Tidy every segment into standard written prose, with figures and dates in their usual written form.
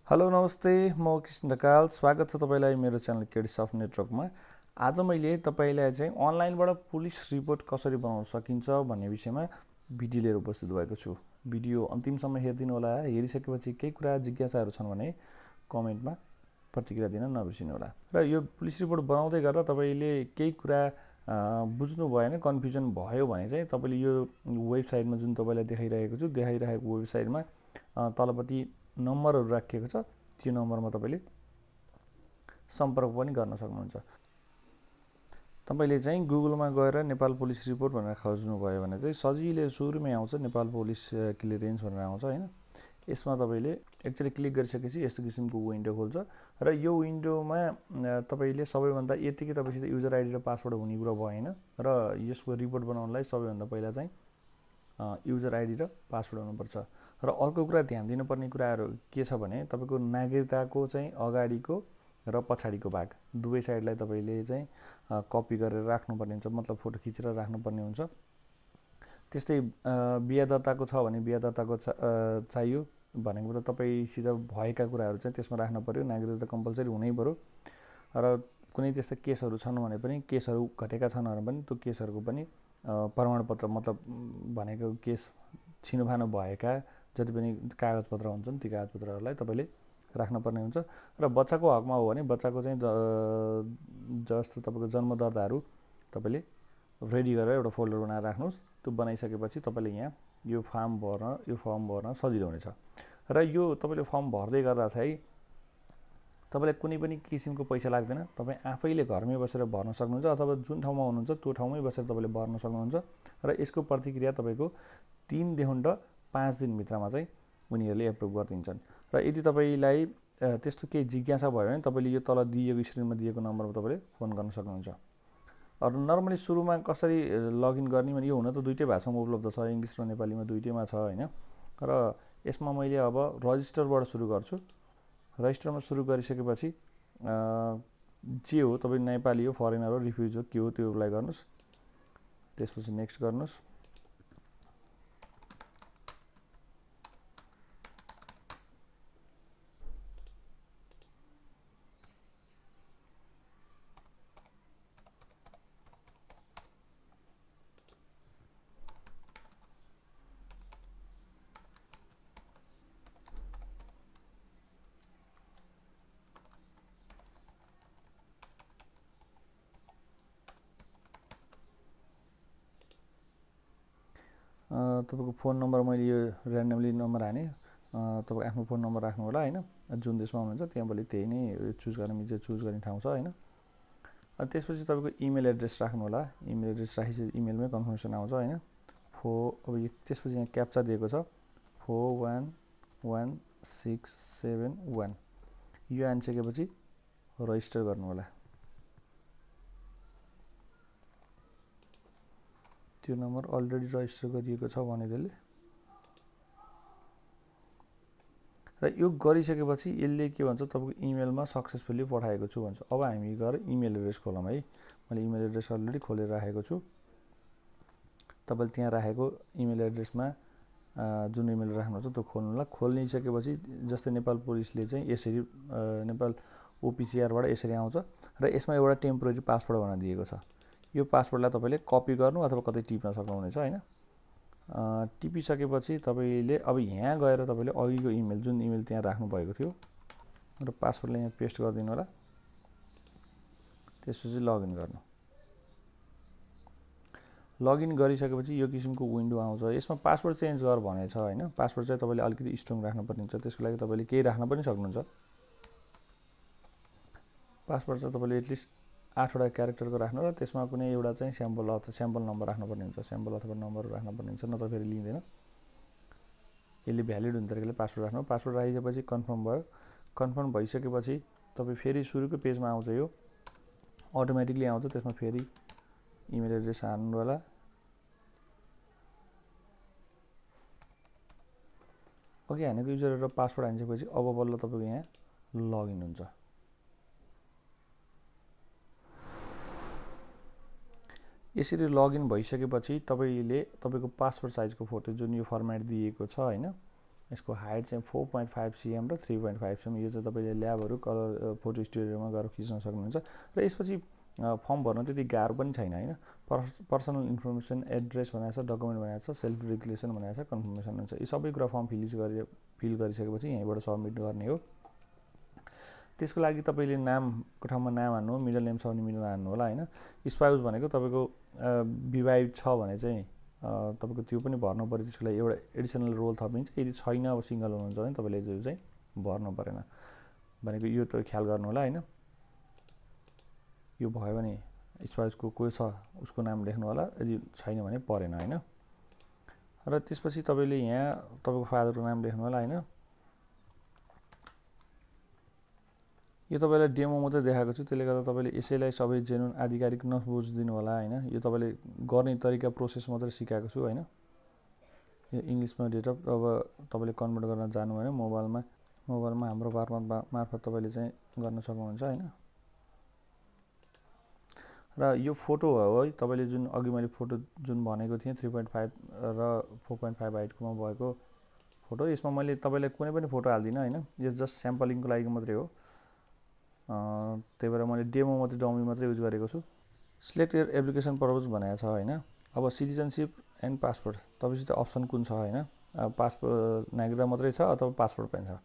Hello नमस्ते, म कृष्ण ढकाल। स्वागत छ तपाईँलाई मेरो च्यानल केडिस अफ नेटवर्कमा। आज मैले तपाईँलाई चाहिँ अनलाइनबाट पुलिस रिपोर्ट कसरी बनाउन सकिन्छ भन्ने विषयमा भिडियो लिएर उपस्थित भएको छु। भिडियो अन्तिमसम्म हेरिदिनु होला। हेरिसकेपछि केही कुरा जिज्ञासाहरू छन् भने कमेन्टमा प्रतिक्रिया दिन नबिर्सिनु होला। र यो पुलिस रिपोर्ट बनाउँदै गर्दा तपाईँले केही कुरा बुझ्नु भएन, कन्फ्युजन भयो भने चाहिँ तपाईँले यो वेबसाइटमा जुन तपाईँलाई देखाइरहेको वेबसाइटमा तलपट्टि नम्बरहरू राखिएको छ, त्यो नम्बरमा तपाईँले सम्पर्क पनि गर्न सक्नुहुन्छ। तपाईँले चाहिँ गुगलमा गएर नेपाल पुलिस रिपोर्ट भनेर खोज्नुभयो भने चाहिँ सजिलै सुरुमै आउँछ, नेपाल पुलिस क्लियरेन्स भनेर आउँछ होइन। यसमा तपाईँले एकचोटि क्लिक गरिसकेपछि यस्तो किसिमको विन्डो खोल्छ र यो विन्डोमा तपाईँले सबैभन्दा यतिकै तपाईँसित युजर आइडी र पासवर्ड हुने कुरा भएन र यसको रिपोर्ट बनाउनलाई सबैभन्दा पहिला चाहिँ युजर आइडी र पासवर्ड हुनुपर्छ। र अर्को कुरा ध्यान दिनुपर्ने कुराहरू के छ भने तपाईँको नागरिकताको चाहिँ अगाडिको र पछाडिको भाग दुवै साइडलाई तपाईँले चाहिँ कपी गरेर राख्नुपर्ने हुन्छ, मतलब फोटो खिचेर राख्नुपर्ने हुन्छ। त्यस्तै बिहा दर्ताको छ भने बिहा दर्ताको चाहियो भनेको त तपाईँसित भएका कुराहरू चाहिँ त्यसमा राख्नु पर्यो। नागरिकता कम्पलसरी हुनै पर्यो। र कुनै त्यस्ता केसहरू छन् भने पनि, केसहरू घटेका छन् भने पनि त्यो केसहरूको पनि प्रमाणपत्र, मतलब भनेको केस छिनोफानो भएका जति पनि कागजपत्र हुन्छन् ती कागजपत्रहरूलाई तपाईँले राख्नुपर्ने हुन्छ। र बच्चाको हकमा हो भने बच्चाको चाहिँ जस्तो तपाईँको जन्म दर्ताहरू तपाईँले रेडी गरेर एउटा फोल्डर बनाएर राख्नुहोस्। त्यो बनाइसकेपछि तपाईँले यहाँ यो फर्म भर्न सजिलो हुनेछ। र यो तपाईँले फर्म भर्दै गर्दा चाहिँ तपाईँलाई कुनै पनि किसिमको पैसा लाग्दैन। तपाईँ आफैले घरमै बसेर भर्न सक्नुहुन्छ अथवा जुन ठाउँमा हुनुहुन्छ त्यो ठाउँमै बसेर तपाईँले भर्न सक्नुहुन्छ। र यसको प्रतिक्रिया तपाईँको 3 देखि 5 दिनभित्रमा चाहिँ उनीहरूले एप्रुभ गरिदिन्छन्। र यदि तपाईँलाई त्यस्तो केही जिज्ञासा भयो भने तपाईँले यो तल दिएको स्क्रिनमा दिएको नम्बरमा तपाईँले फोन गर्न सक्नुहुन्छ। अरू नर्मली सुरुमा कसरी लगइन गर्ने भने यो हुन त दुईटै भाषामा उपलब्ध छ, इङ्ग्लिस र नेपालीमा दुईटैमा छ होइन। र यसमा मैले अब रजिस्टरबाट सुरु गर्छु। रजिस्टरमा सुरु गरिसकेपछि जे हो, तपाईँ नेपाली हो, फरेनर हो, रिफ्युज हो, के हो त्यो एप्लाई गर्नुहोस्। त्यसपछि नेक्स्ट गर्नुहोस्। तपाईँको फोन नम्बर मैले यो ऱ्यान्डमली नम्बर हाने, तपाईँ आफ्नो फोन नम्बर राख्नु होला होइन। जुन देशमा हुनुहुन्छ त्यहाँ भोलि त्यही नै चुज गर्ने ठाउँ छ होइन। त्यसपछि तपाईँको इमेल एड्रेस राख्नु होला। इमेल एड्रेस राखेपछि इमेलमै कन्फर्मेसन आउँछ होइन। अब त्यसपछि यहाँ क्याप्चा दिएको छ 411671। यो आइसकेपछि रजिस्टर गर्नु होला। त्यो नम्बर अलरेडी रजिस्टर गरिएको छ भनेकोले। र यो गरिसकेपछि यसले के भन्छ, तपाईँको इमेलमा सक्सेसफुल्ली पठाएको छु भन्छ। अब हामी गएर इमेल एड्रेस खोलौँ है। मैले इमेल एड्रेस अलरेडी खोलेर राखेको छु। तपाईँले त्यहाँ राखेको इमेल एड्रेसमा जुन इमेल राख्नुहुन्छ त्यो खोल्नु होला। खोलिसकेपछि जस्तै नेपाल पुलिसले चाहिँ यसरी नेपाल OPCRबाट यसरी आउँछ र यसमा एउटा टेम्पोरेरी पासवर्ड भनेर दिएको छ। यो पासवर्डलाई तपाईँले कपी गर्नु अथवा कतै टिप्न सक्नुहुनेछ होइन। टिपिसकेपछि तपाईँले अब यहाँ गएर तपाईँले अघिको इमेल, जुन इमेल त्यहाँ राख्नु भएको थियो र पासवर्डलाई यहाँ पेस्ट गरिदिनु होला। त्यसपछि लगइन गर्नु। लगइन गरिसकेपछि यो किसिमको विन्डो आउँछ। यसमा पासवर्ड चेन्ज गर भनेको छ होइन। पासवर्ड चाहिँ तपाईँले अलिकति स्ट्रङ राख्नुपर्ने हुन्छ। त्यसको लागि तपाईँले केही राख्न पनि सक्नुहुन्छ। पासवर्ड चाहिँ तपाईँले एटलिस्ट 8वटा क्यारेक्टरको राख्नु र त्यसमा कुनै एउटा चाहिँ स्याम्पल नम्बर राख्नुपर्ने हुन्छ। स्याम्पल अथवा नम्बर राख्नुपर्ने हुन्छ, नत्र फेरि लिँदैन। यसले भ्यालिड हुने तरिकाले पासवर्ड राख्नु। पासवर्ड राखिसकेपछि कन्फर्म भयो। कन्फर्म भइसकेपछि तपाईँ फेरि सुरुको पेजमा आउँछ, यो अटोमेटिकली आउँछ। त्यसमा फेरि इमेल एड्रेस हाल्नु होला। अघि हानेको युजर र पासवर्ड हानिसकेपछि अब बल्ल तपाईँको यहाँ लगइन हुन्छ। यसरी लगइन भइसकेपछि तपाईँले तपाईँको पासपोर्ट साइजको फोटो जुन यो फर्मेट दिएको छ हैन, यसको हाइट चाहिँ 4.5 cm र 3.5 cm। यो चाहिँ तपाईँले ल्याबहरू कलर फोटो स्टुडियोमा गएर खिच्न सक्नुहुन्छ। र यसपछि फर्म भर्न त्यति गाह्रो पनि छैन होइन। पर्सनल इन्फर्मेसन, एड्रेस भनेको छ, डकुमेन्ट भनेको छ, सेल्फ रेगुलेसन भनेको छ, कन्फर्मेसन हुन्छ। यी सबै कुरा फर्म फिल गरिसकेपछि यहीँबाट सबमिट गर्ने हो। त्यसको लागि तपाईँले नामको ठाउँमा नाम हान्नु, मिडल नेम छ भने मिडल हान्नु होला होइन। स्पाउस भनेको तपाईँको विवाहित छ भने चाहिँ तपाईँको त्यो पनि भर्नु पऱ्यो। त्यसको लागि एउटा एडिसनल रोल थपिन्छ। यदि छैन, अब सिङ्गल हुनुहुन्छ भने तपाईँले जो चाहिँ भर्नु परेन भनेको यो त ख्याल गर्नु होला होइन। यो भयो भने स्पाउसको को छ उसको नाम लेख्नु होला, यदि छैन भने परेन होइन। र त्यसपछि तपाईँले यहाँ तपाईँको फादरको नाम लेख्नु होला होइन। यो तपाईँलाई डेमो मात्रै देखाएको छु, त्यसले गर्दा तपाईँले यसैलाई सबै जेन्युन आधिकारिक नबुझिदिनु होला होइन। यो तपाईँले गर्ने तरिका प्रोसेस मात्रै सिकाएको छु होइन। यो इङ्ग्लिसमा डेट अफ अब तपाईँले कन्भर्ट गर्न जानु भने मोबाइलमा हाम्रो मार्फत तपाईँले चाहिँ गर्न सक्नुहुन्छ होइन। र यो फोटो हो है, तपाईँले जुन अघि मैले फोटो जुन भनेको थिएँ 3.5 र 4.5 हाइटकोमा भएको फोटो, यसमा मैले तपाईँलाई कुनै पनि फोटो हाल्दिनँ होइन। यो जस्ट स्याम्पलिङको लागि मात्रै हो। त्यही भएर मैले डेमो मात्रै डमी मात्रै युज गरेको छु। सिलेक्ट योर एप्लिकेसन पर्पज भनेको छ होइन। अब सिटिजनसिप एन्ड पासपोर्ट तपाईँसित अप्सन कुन छ होइन। पासपोर्ट नागरिकता मात्रै छ अथवा पासपोर्ट पनि छ।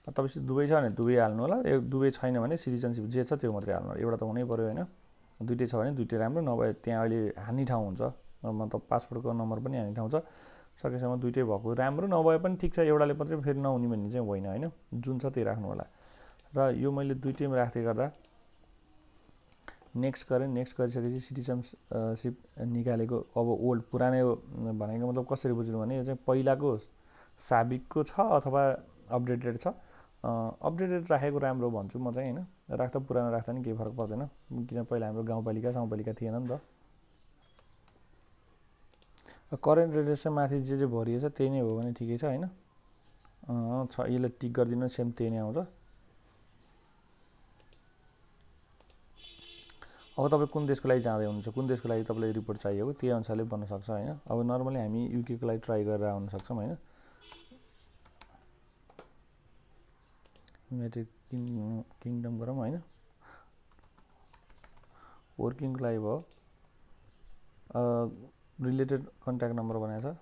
तपाईँसित दुवै छ भने दुवै हाल्नु होला, दुवै छैन भने सिटिजनसिप जे छ त्यो मात्रै हाल्नु होला। एउटा त हुनै पऱ्यो होइन। दुइटै छ भने दुइटै राम्रो, नभए त्यहाँ अहिले हान्ने ठाउँ हुन्छ, मतलब पासपोर्टको नम्बर पनि हान्ने ठाउँ छ। सकेसम्म दुइटै भएको राम्रो, नभए पनि ठिक छ, एउटाले मात्रै फेरि नहुने भन्ने चाहिँ होइन होइन। जुन छ त्यही राख्नु होला। र यो मैले दुइटैमा राख्दै गर्दा नेक्स्ट गरेँ। नेक्स्ट गरिसकेपछि सिटिजनसिप निकालेको अब ओल्ड पुरानै भनेको मतलब कसरी बुझ्नु भने यो चाहिँ पहिलाको साबिकको छ अथवा अपडेटेड छ। अपडेटेड राखेको राम्रो भन्छु म चाहिँ होइन। राख्दा पुरानो राख्दा नि केही फरक पर्दैन, किन पहिला हाम्रो गाउँपालिका थिएन नि त। करेन्ट एड्रेस माथि जे भरिएछ त्यही नै हो भने ठिकै छ होइन। छ यसलाई टिक गरिदिनु, सेम त्यही नै आउँछ। अब तपाईँ कुन देशको लागि जाँदै हुनुहुन्छ, कुन देशको लागि तपाईँलाई रिपोर्ट चाहिएको त्यही अनुसारले बन्न सक्छ होइन। अब नर्मली हामी युकेको लागि ट्राई गरेर आउन सक्छौँ होइन। युनाइटेड किङडम गरौँ होइन। वर्किङको लागि भयो, रिलेटेड कन्ट्याक्ट नम्बर बनाएको छ।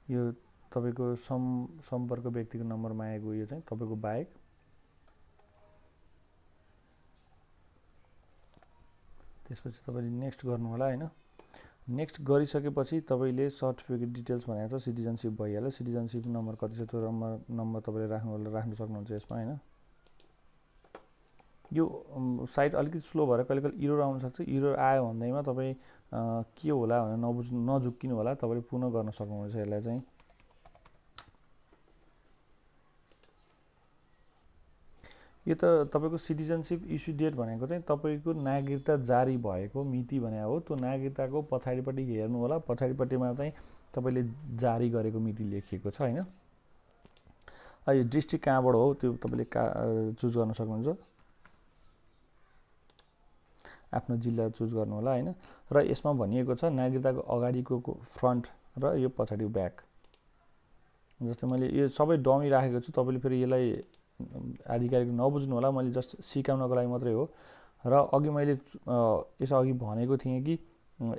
यो तपाईँको सम्पर्क व्यक्तिको नम्बरमा आएको यो चाहिँ तपाईँको बाहेक। त्यसपछि तपाईँले नेक्स्ट गर्नु होला होइन। नेक्स्ट गरिसकेपछि तपाईँले सर्टिफिकेट डिटेल्स भनेको छ, सिटिजनसिप भइहाल्यो। सिटिजनसिप नम्बर कति छ त्यो नम्बर तपाईँले राख्नु सक्नुहुन्छ यसमा होइन। यो साइट अलिकति स्लो भएर कहिले इरर आउन सक्छ। इरर आयो भन्दैमा तपाईँ के होला भनेर नझुक्किनु होला, तपाईँले पुनः गर्न सक्नुहुन्छ यसलाई चाहिँ। यो त तपाईँको सिटिजनसिप इस्यु डेट भनेको चाहिँ तपाईँको नागरिकता जारी भएको मिति भने हो। त्यो नागरिकताको पछाडिपट्टि हेर्नु होला, पछाडिपट्टिमा चाहिँ तपाईँले जारी गरेको मिति लेखिएको छ होइन। यो डिस्ट्रिक्ट कहाँबाट हो त्यो तपाईँले चुज गर्न सक्नुहुन्छ, आफ्नो जिल्ला चुज गर्नु होला होइन। र यसमा भनिएको छ नागरिकताको अगाडिको फ्रन्ट र यो पछाडि ब्याक। जस्तै मैले यो सबै डमी राखेको छु, तपाईँले फेरि यसलाई आधिकारिक नबुझ्नु होला, मैले जस्ट सिकाउनको लागि मात्रै हो। र अघि मैले यसअघि भनेको थिएँ कि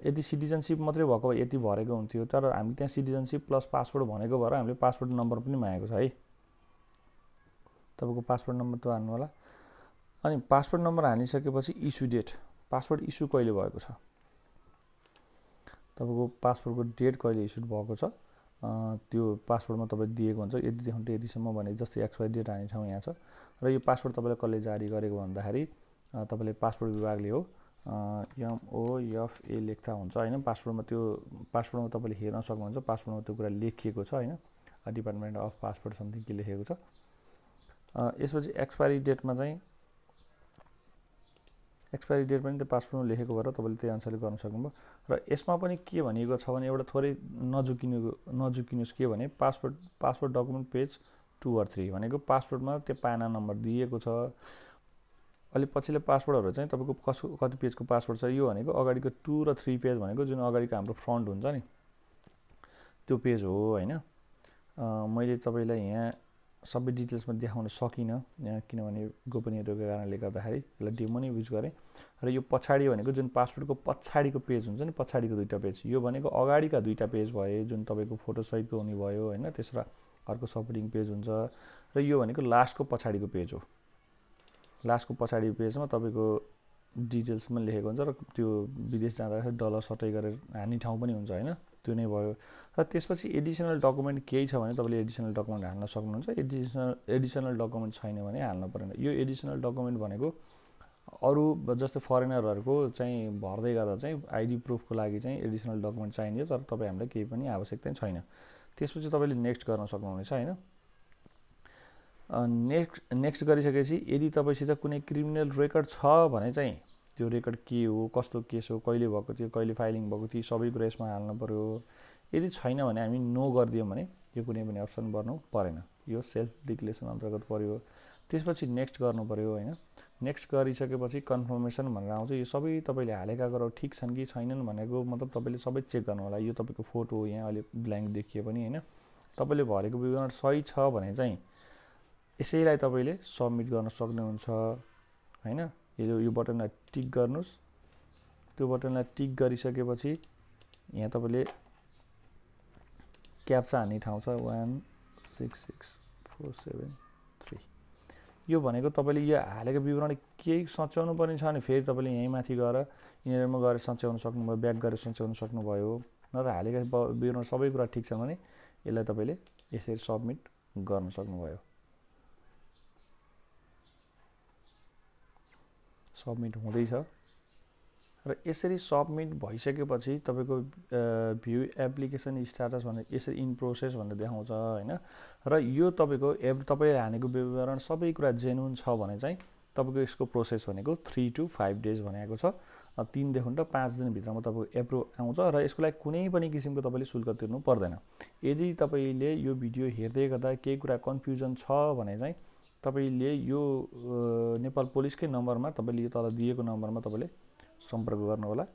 यदि सिटिजनसिप मात्रै भएको भए यति भरेको हुन्थ्यो, तर हामीले त्यहाँ सिटिजनसिप प्लस पासपोर्ट भनेको भएर हामीले पासपोर्ट नम्बर पनि मागेको छ है। तपाईँको पासपोर्ट नम्बर त्यो हान्नु होला। अनि पासपोर्ट नम्बर हालिसकेपछि इस्यु डेट, पासपोर्ट इस्यु कहिले भएको छ, तपाईँको पासपोर्टको डेट कहिले इस्यु भएको छ त्यो पासपोर्टमा तपाईँ दिएको हुन्छ। यतिसम्म भने जस्तै एक्सपायरी डेट हाल्ने ठाउँ यहाँ छ। र यो पासपोर्ट तपाईँलाई कसले जारी गरेको भन्दाखेरि तपाईँले पासपोर्ट विभागले हो, MOFA लेख्दा हुन्छ होइन। पासपोर्टमा तपाईँले हेर्न सक्नुहुन्छ, पासपोर्टमा त्यो कुरा लेखिएको छ होइन। डिपार्टमेन्ट अफ पासपोर्ट समथिङ के लेखेको छ। यसपछि एक्सपायरी डेटमा चाहिँ एक्सपायरी डेट पनि त्यो पासपोर्टमा लेखेको भएर तपाईँले त्यही अनुसारले गर्न सक्नुभयो। र यसमा पनि के भनिएको छ भने एउटा थोरै नझुकिनुहोस् के भने पासपोर्ट डकुमेन्ट पेज 2 or 3 भनेको पासपोर्टमा त्यो पाना नम्बर दिएको छ। अलि पछिल्लो पासपोर्टहरू चाहिँ तपाईँको कति पेजको पासपोर्ट छ, यो भनेको अगाडिको 2 र 3 पेज भनेको जुन अगाडिको हाम्रो फ्रन्ट हुन्छ नि त्यो पेज हो हैन। मैले तपाईलाई यहाँ सबै डिटेल्समा देखाउन सकिनँ यहाँ, किनभने गोपनीयताको कारणले गर्दाखेरि यसलाई डेमो नै युज गरेँ। र यो पछाडि भनेको जुन पासवर्डको पछाडिको पेज हुन्छ नि, पछाडिको दुईटा पेज, यो भनेको अगाडिका दुईटा पेज भए जुन तपाईँको फोटो सहितको हुने भयो हैन, त्यसमा अर्को सपोर्टिङ पेज हुन्छ। र यो भनेको लास्टको पछाडिको पेज हो। लास्टको पछाडिको पेजमा तपाईँको डिटेल्समा लेखेको हुन्छ र त्यो विदेश जाँदाखेरि डलर सटै गरेर हान्ने ठाउँ पनि हुन्छ हैन, त्यो नै भयो। र त्यसपछि एडिसनल डकुमेन्ट केही छ भने तपाईँले एडिसनल डकुमेन्ट हाल्न सक्नुहुन्छ। एडिसनल डकुमेन्ट छैन भने हाल्न पर्दैन। यो एडिसनल डकुमेन्ट भनेको अरू जस्तै फरेनरहरूको चाहिँ भर्दै गर्दा चाहिँ आइडी प्रुफको लागि चाहिँ एडिसनल डकुमेन्ट चाहिन्छ, तर तपाईँ हामीलाई केही पनि आवश्यकता छैन। त्यसपछि तपाईँले नेक्स्ट गर्न सक्नुहुनेछ हैन। नेक्स्ट गरिसकेपछि यदि तपाईँसित कुनै क्रिमिनल रेकर्ड छ भने चाहिँ त्यो रेकर्ड के हो, कस्तो केस हो, कहिले भएको थियो, कहिले फाइलिङ भएको थियो, सबै कुरा यसमा हाल्नु पर्यो। यदि छैन भने हामी नो गरिदियौँ भने यो कुनै पनि अप्सन गर्नु परेन, यो सेल्फ डिक्लेरेसन अन्तर्गत पर्यो। त्यसपछि नेक्स्ट गर्नु पर्यो हैन। नेक्स्ट गरिसकेपछि कन्फर्मेसन भनेर आउँछ। यो सबै तपाईँले हालेका कुराहरू ठिक छन् कि छैनन् भनेको मतलब तपाईँले सबै चेक गर्नु होला। यो तपाईँको फोटो हो, यहाँ अहिले ब्ल्याङ्क देखिए पनि हैन, तपाईँले भरेको विवरण सही छ भने चाहिँ यसैलाई तपाईँले सबमिट गर्न सक्नुहुन्छ हैन। यो बटनलाई टिक गर्नुस्। त्यो बटनलाई टिक गरिसकेपछि यहाँ तपाईँले क्याप्चा हान्ने ठाउँ छ 166473। यो भनेको तपाईँले यो हालेको विवरण केही सच्याउनु पर्ने छ भने फेरि तपाईँले यहीँ माथि गएर यिनीहरूमा गएर सच्याउन सक्नुभयो, ब्याक गरेर सच्याउन सक्नुभयो। नत्र हालेका विवरण सबै कुरा ठिक छ भने यसलाई तपाईँले यसरी सबमिट गर्न सक्नुभयो। सबमिट हुँदैछ र यसरी सबमिट भइसकेपछि तपाईँको भ्यू एप्लिकेसन स्ट्याटस भनेर यसरी इन प्रोसेस भनेर देखाउँछ हैन। र यो तपाईँको तपाईँले हानेको विवरण सबै कुरा जेन्युन छ भने चाहिँ तपाईँको यसको प्रोसेस भनेको 3 to 5 डेज भनेको छ। 3 देखि 5 दिनभित्रमा तपाईँको एप्रुभ आउँछ र यसको लागि कुनै पनि किसिमको तपाईँले शुल्क तिर्नु पर्दैन। यदि तपाईँले यो भिडियो हेर्दै गर्दा केही कुरा कन्फ्युजन छ भने चाहिँ तपाईँले यो नेपाल पुलिसकै नम्बरमा, तपाईँले यो तल दिएको नम्बरमा तपाईँले सम्पर्क गर्नु होला।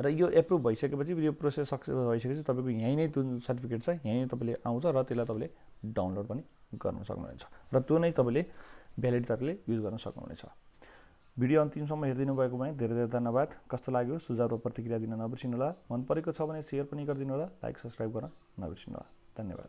र यो एप्रुभ भइसकेपछि यो प्रोसेस सक्सेस भइसकेपछि तपाईँको यहीँ नै जुन सर्टिफिकेट छ यहीँ नै तपाईँले आउँछ र त्यसलाई तपाईँले डाउनलोड पनि गर्न सक्नुहुनेछ र त्यो नै तपाईँले भ्यालिड तरिकाले युज गर्न सक्नुहुनेछ। भिडियो अन्तिमसम्म हेरिदिनु भएकोमा धेरै धेरै धन्यवाद। कस्तो लाग्यो सुझाव र प्रतिक्रिया दिन नबिर्सिनु होला। मन परेको छ भने सेयर पनि गरिदिनु होला, लाइक सब्स्क्राइब गर्न नबिर्सिनु होला। धन्यवाद।